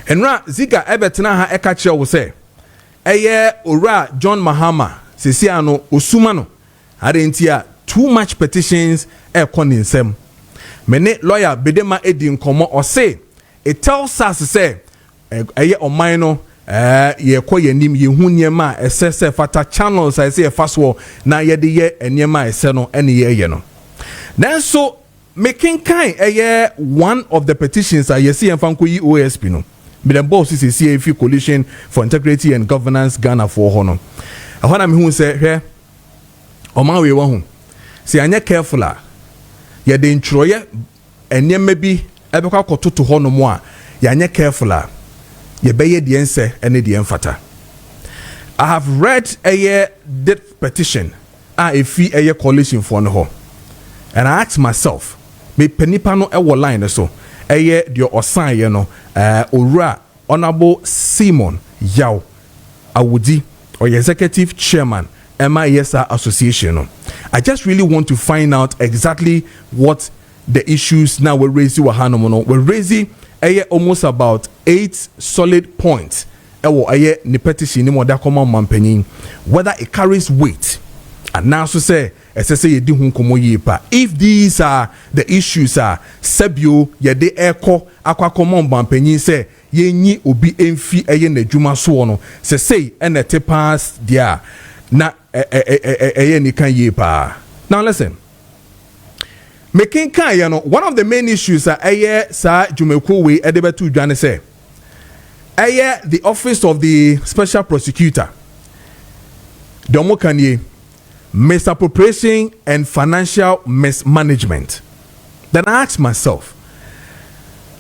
Enra Zika ebetena ha ekache wo se eye ora John Mahama sesi ano osuma no adentia too much petitions nsem mene lawyer bedema edi nkomo o say it tells us say eye oman no ye kɔ yanim ye hu niema esese fata channels I say faswo na ye de ye niema ese no ene ye no nanso making kind one of the petitions I see enfanko yi OSP no be the boss is CAF Coalition for Integrity and Governance Ghana for hono ahona me hu say hwe oman we wa hu si anya careful a ye de ntroye enema bi ebekwa kototo hono mo a ye anya careful a ye beye de ense ene de emfata. I have read that petition efi coalition for no ho and I asked myself me penipa no e wo line so de osan ye no owura honorable Simon Yaw Awudi or executive chairman MISA association no. I just really want to find out exactly what the issues now we're raising we're raising almost about 8 solid points ni petition ni moda common mampanyin whether it carries weight and now so say yedi hu komo yipa if these are the issues are sebio yede eko akwa common mampanyin say yenyi obi emfi n'adwuma so no say ene te pass dia na ni kan yipa. Now listen, making kan no one of the main issues are sa jumeko we edebetu dwane say the office of the special prosecutor domo kanye misappropriation and financial mismanagement. Then I ask myself,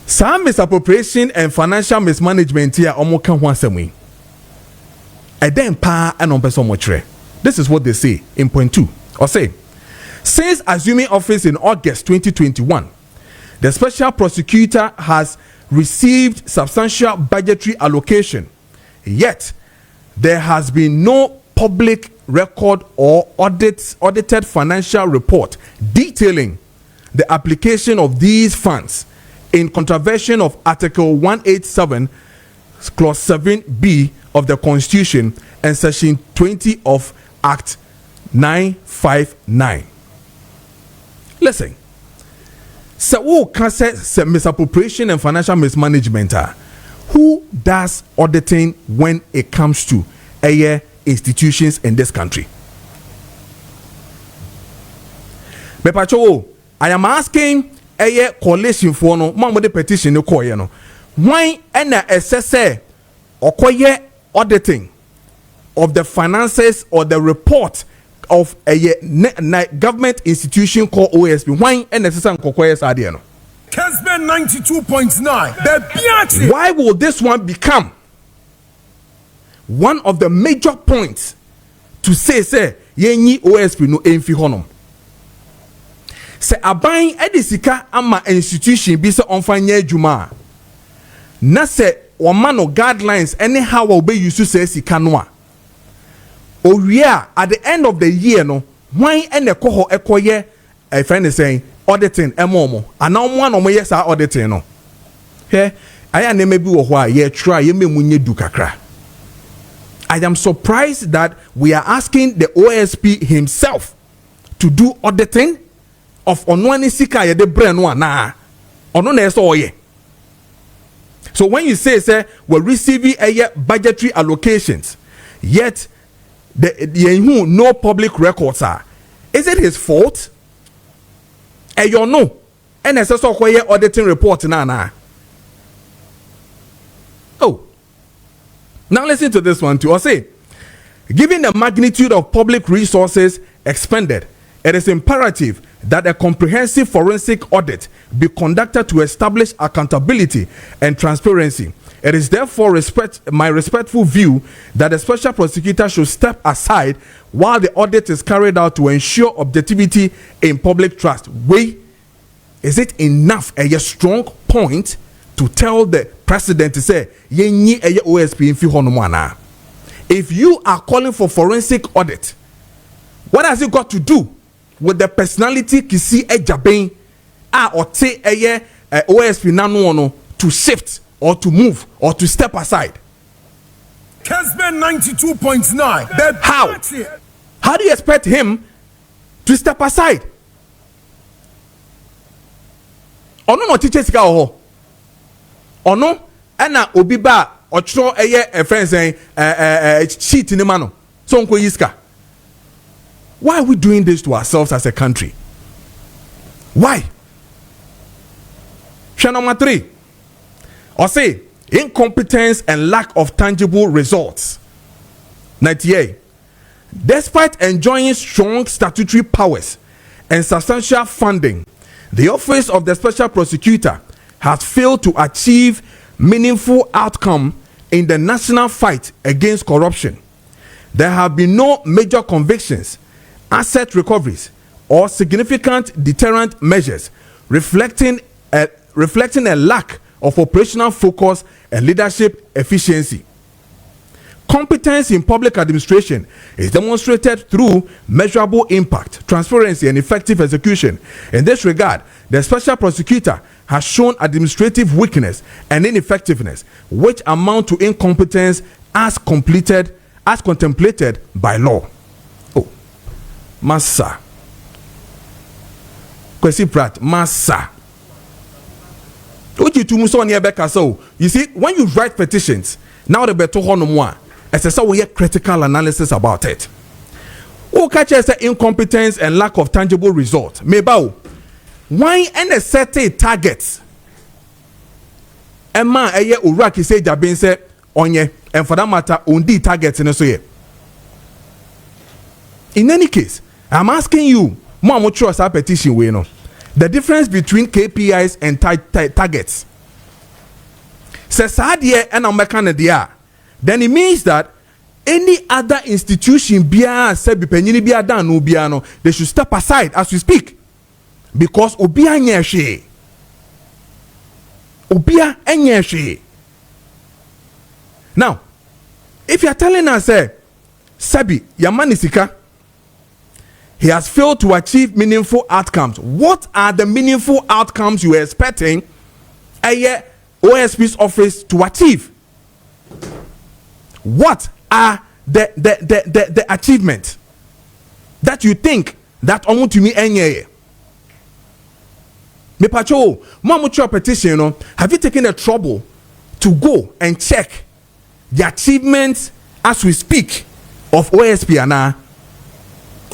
some misappropriation and financial mismanagement here omo kan ho asemi e den pa anon person mo kire. This is what they say in point 2 or say since assuming office in August 2021 the special prosecutor has received substantial budgetary allocation, yet there has been no public record or audited financial report detailing the application of these funds in contravention of Article 187 Clause 7B of the Constitution and Section 20 of Act 959. Listen. So who can say misappropriation and financial mismanagement who does auditing when it comes to institutions in this country? Mepacho, I am asking coalition for no mama de petition no koye no. Why ena SSA okoye auditing of the finances or the report of a government institution called OSP. Why necessary no? Kessben 92.9. Why will this one become one of the major points to say yenyi OSP no emfi honom? Say aban edisika ama institution bi se onfanya adwuma na se omano guidelines anyhow will be used to say sika no a at the end of the year no why ene koho ekoye a friend is saying auditing emomo and now one of yes are auditing no he aya na maybe wo ho a ye try ye memunye du kakra. I am surprised that we are asking the OSP himself to do auditing of onwani sika ye de bre no ana ono na eso oye. So when you say we're receiving budgetary allocations yet the no public records are. Is it his fault? You know, NSS auditing report na. Oh, now listen to this one too. I say, given the magnitude of public resources expended, it is imperative that a comprehensive forensic audit be conducted to establish accountability and transparency. It is therefore my respectful view that the special prosecutor should step aside while the audit is carried out to ensure objectivity in public trust. Is it enough a strong point to tell the president to say yenyi OSP infi honomana? If you are calling for forensic audit, what has it got to do with the personality Kisi Agyebeng or OSP nano to shift or to move or to step aside. Kessben 92.9. How? How do you expect him to step aside? Ono no teacher sika ho. Ono na obi ba otro eye a friend saying cheat in the man. So unko yiska. Why are we doing this to ourselves as a country? Why? Number 3. Or say incompetence and lack of tangible results. 98. Despite enjoying strong statutory powers and substantial funding, the Office of the Special Prosecutor has failed to achieve meaningful outcome in the national fight against corruption. There have been no major convictions, asset recoveries, or significant deterrent measures, reflecting a lack of operational focus and leadership efficiency. Competence in public administration is demonstrated through measurable impact, transparency, and effective execution. In this regard, the special prosecutor has shown administrative weakness and ineffectiveness, which amount to incompetence as contemplated by law. Oh, Massa. Kwesi Pratt, Massa. You see, when you write petitions, now the better one, as so we have critical analysis about it. Who catches the incompetence and lack of tangible results? Mebao, why and set targets? Emma eye uraki say Agyebeng say onye, and for that matter, undi targets in a so. In any case, I'm asking you, more trust our petition we know. The difference between KPIs and targets. Says Sadia and American, then it means that any other institution they should step aside as we speak, because obia nyeshe. Now, if you are telling us, Sabi Yamanisika, he has failed to achieve meaningful outcomes. What are the meaningful outcomes you are expecting a OSP's office to achieve? What are the achievements that you think that omu to me enye? Me pacho, mamucho petition, have you taken the trouble to go and check the achievements as we speak of OSP and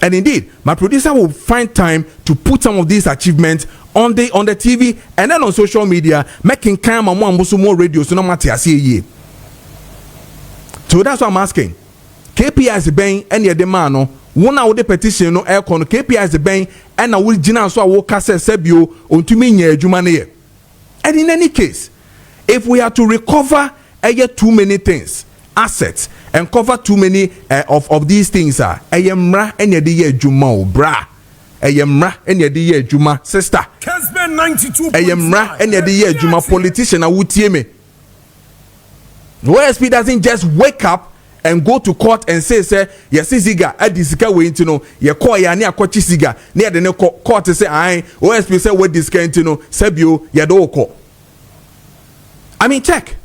And indeed, my producer will find time to put some of these achievements on the TV and then on social media, making kind of more radio so no matter ye. So that's what I'm asking. KPIs bang any of the man one out the petition no aircon KPIs bang and I will jina so I will cast sebio on to me jumane. And in any case, if we are to recover too many things, assets, and cover too many of these things are ayemra enya de ye juma o bra ayemra enya de ye juma sister Kessben 92 ayemra enya de ye juma politician awutie me. OSP doesn't just wake up and go to court and say yes ziga adisika we into no ye call ya ne akochi siga ne de ne court say ai OSP say we disika into no sebio ye do ko. I mean check.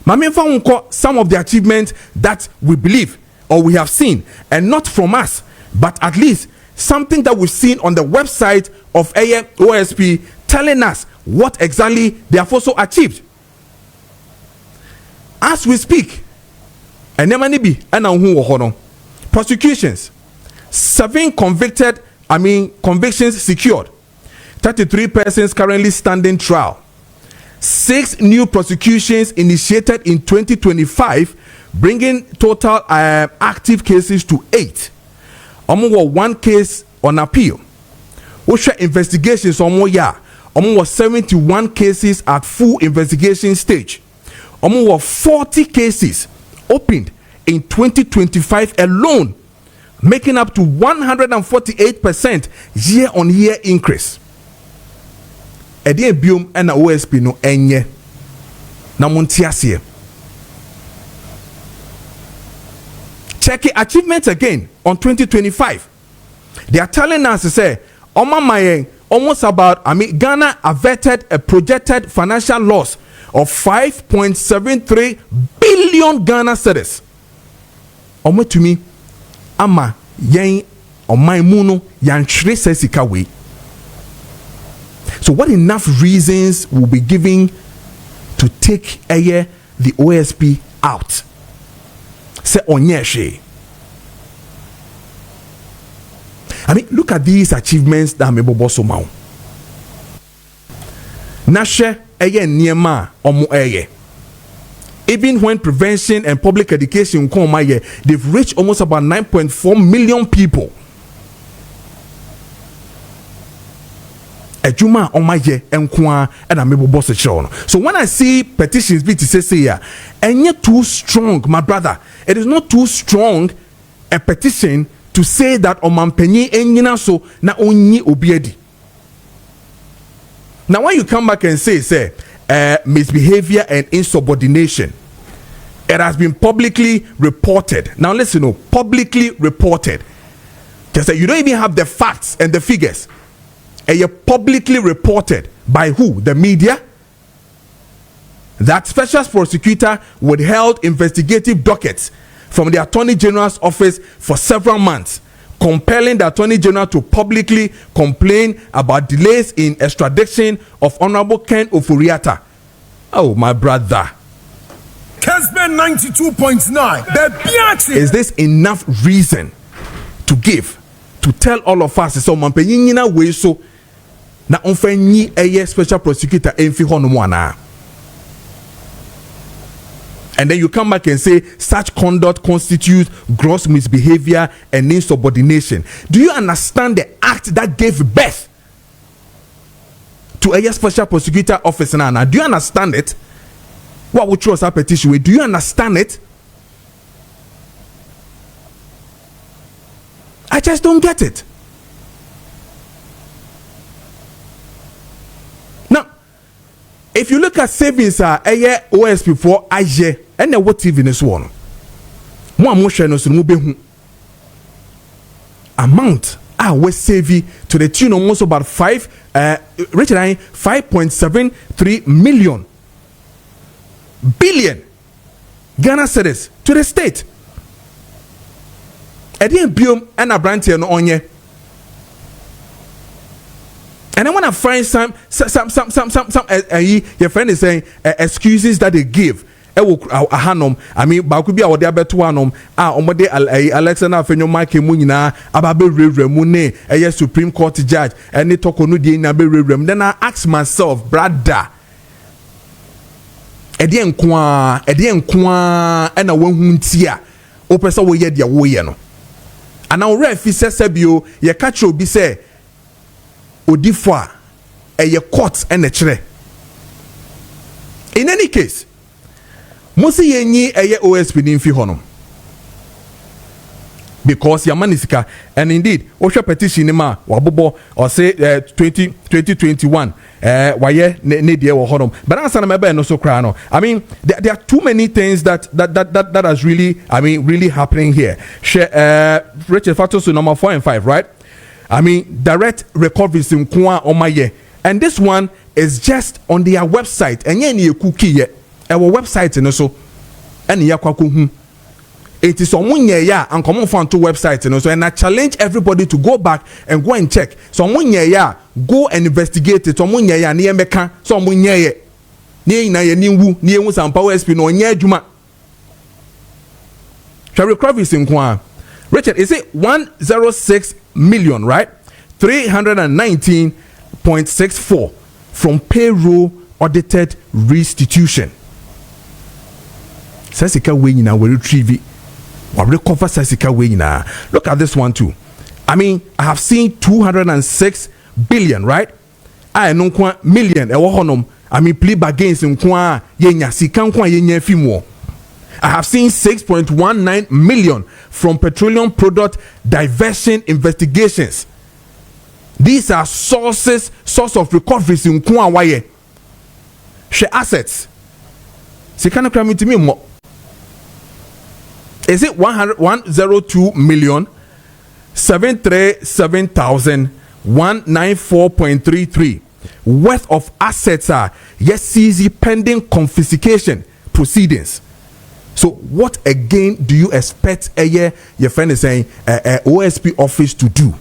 Some of the achievements that we believe or we have seen, and not from us, but at least something that we've seen on the website of OSP telling us what exactly they have also achieved. As we speak, prosecutions, 7 convictions secured, 33 persons currently standing trial. 6 new prosecutions initiated in 2025, bringing total active cases to 8. Among 1 case on appeal. OSHA investigations among 71 cases at full investigation stage. Among 40 cases opened in 2025 alone, making up to 148% year-on-year increase. Edi biom na OSP no enye na montiasie. Check achievements again on 2025. They are telling us to say almost about Ghana averted a projected financial loss of 5.73 billion Ghana cedis. Omo to me ama yen oman mu no yanhwere sesika we. So what enough reasons will be given to take the OSP out? Say onyeshe. I mean, look at these achievements that Mebobo Somao. Nashe eye niema omo eye. Even when prevention and public education come here, they've reached almost about 9.4 million people. Ejuma omaye enkwa and Mebobo Sechon. So when I see petitions be to say here, and yet too strong, my brother, it is not too strong a petition to say that omampenyi enyina so na onyi obiedi. Now when you come back and say misbehavior and insubordination, it has been publicly reported. Now listen, publicly reported. Just say you don't even have the facts and the figures. And you're publicly reported by who? The media. That special prosecutor would held investigative dockets from the Attorney General's office for several months, compelling the Attorney General to publicly complain about delays in extradition of Honorable Ken Oforiatta. Oh, my brother. Kessben 92.9. Is this enough reason to give, to tell all of us, so Mampenyina way so na onfenyi eye special prosecutor enfi hono mwana? And then you come back and say such conduct constitutes gross misbehavior and insubordination. Do you understand the act that gave birth to a special prosecutor office now? Do you understand it? What would trust our petition with? Do you understand it? I just don't get it. Now, if you look at savings, OSP for Agyebeng. And then what TV this one? One more share no so move amount we save to the tune of almost about 5.73 million billion Ghana cedis to the state. And then biom and a brand here no onye. And I want to find some your friend is saying excuses that they give. I mean, Bakubi or the Abetuanum, Omode Alexander Fenyo Mike Munina, Ababe Remune, a Supreme Court judge, and they talk on the Nabe Rem. Then I ask myself, brother, Edian Kwa, and a woman tia, Opesa wo ye dia wo ye no. And now ref is Sebio, ye catch you be say, Odifwa, a ye court and a tre. In any case, Musi yenyi eye OSP nimfi honom. Because Yamanisika, and indeed, Osha petition ma wabobo or say 2021 waye ne die wo honom. But answer na mebe no so kra no. I mean, there are too many things that has really, I mean, really happening here. Richard Fatosu number 4 and 5, right? I mean, direct recoveries in kwa omaye. And this one is just on their website. And ye cookie ye. Our website and also and yakwaku it is someone ya and come on to website and also, and I challenge everybody to go back and go and check someone ya go and investigate it someone ya near meka someone ya near na niwu near some power SP no nya juma shall recover in kwa Richard is it 106 million right 319.64 from payroll audited restitution. Sasika way na we retrieve it. We recover Sasika way na. Look at this one too. I mean, I have seen 206 billion, right? I no kwa million. I mean, plea against nkwa yenya sika nkwa yenya fimo. I have seen 6.19 million from petroleum product diversion investigations. These are source of recoveries in nkwa waye. Share assets. Sika no kra to me mo. Is it 102 million 737,194.33 worth of assets are yes seize pending confiscation proceedings. So what again do you expect a year your friend is saying OSP office to do?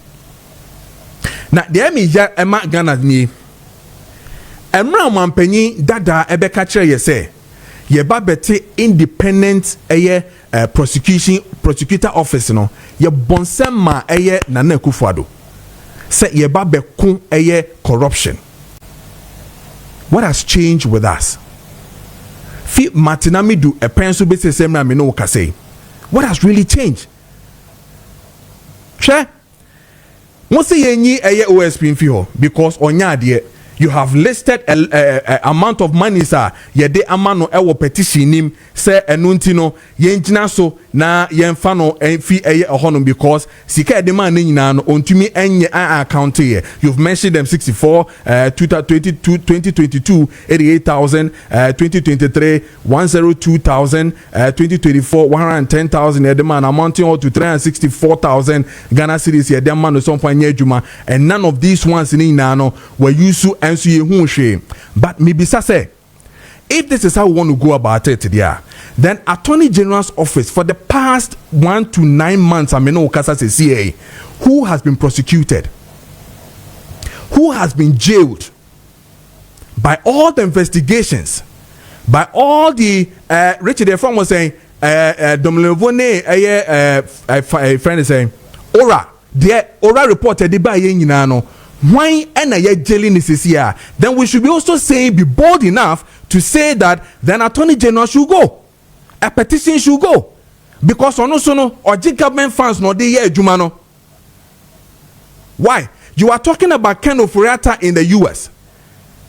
Now there me ya Emma Ghana ni Emra Mampenyi dada ebe kachere ye say ye ba bete independent prosecutor office no ye bonsem ma Nana Akufo-Addo say ye ba beku corruption. What has changed with us? Fi Martinami do a pencil basis semna me no say. What has really changed? Sure. Most say ye OSP in fiho because onya de you have listed a amount of money sir ye de amano ewo petition nim say enunti no ye ngina so na ye mfa no fi honum because sika de man nyina no ontumi enye account here. You've mentioned them 64 2022 88,000 2023 102,000 2024 110,000 ye de man amounting all to 364,000 Ghana cedis ye de man no some point adwuma, and none of these ones nyina no were used to. But maybe say, if this is how we want to go about it, then Attorney General's office for the past 1 to 9 months, I mean, CA, who has been prosecuted, who has been jailed by all the investigations, by all the Richard Efron was saying, Domlevone, friend is saying, Ora reported the by Yenino. Why and a jailing is here? Then we should be also saying, be bold enough to say that then Attorney General should go, a petition should go, because on no or government funds no they here Jumano. Why? You are talking about Ken Oforiatta in the US.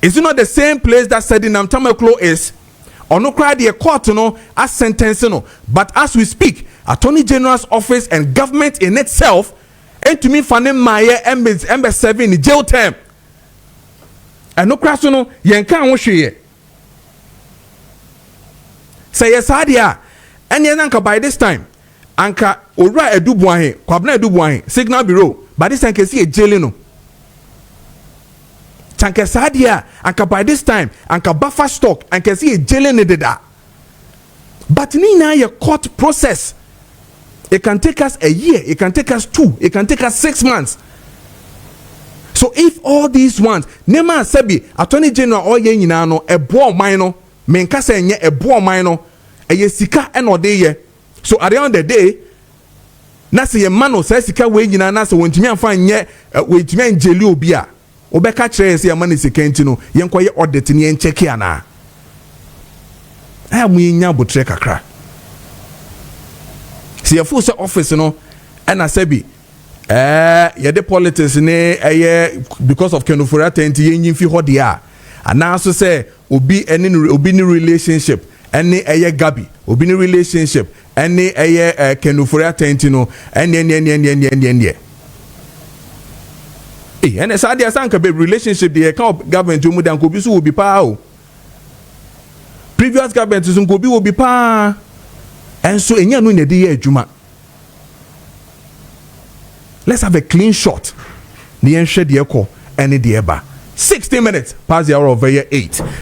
Is it not the same place that Ferdinand Tamaklo is? Or no cry the court no as sentence no. But as we speak, Attorney General's office and government in itself. And to me, Fanny Maya Ember 7 in jail term. And no crash no, Yanka won't share. Say yes, Adia. And Yanka by this time, Anka Ora Edubuahe, Kwabna Edubuahe, Signal Bureau, by this time can see a jailino. Tanka Sadia, Anka by this time, Anka buffer stock, and can see a jailin deda. But Nina, your court process. It can take us a year, it can take us 2, it can take us 6 months. So if all these ones, Nema Sebi, Attorney General or Yenino, a boy minor, Menkasa a boy minor, a yesika and or day. So at the end of the day, Nasi a man or Sasika Wayina Nasa when to me and find yet with me and Jelio Bia. Obeka Trace, your money Sikentino, Yankoya or the Tinian Chekiana. I am winning now, but check a crack. See a full office no and I sabi yeah the politics because of Ken Oforiatta enti yin fi ho dia and now so say obi any relationship any Gabi obi ni relationship any Ken Oforiatta enti no any and esa dia sanka be relationship the government mu dan ko bi so will be pa o previous government so ko bi will be pa. And so in your Juma. Let's have a clean shot. The end shed the echo and the 60 minutes past the hour of 8.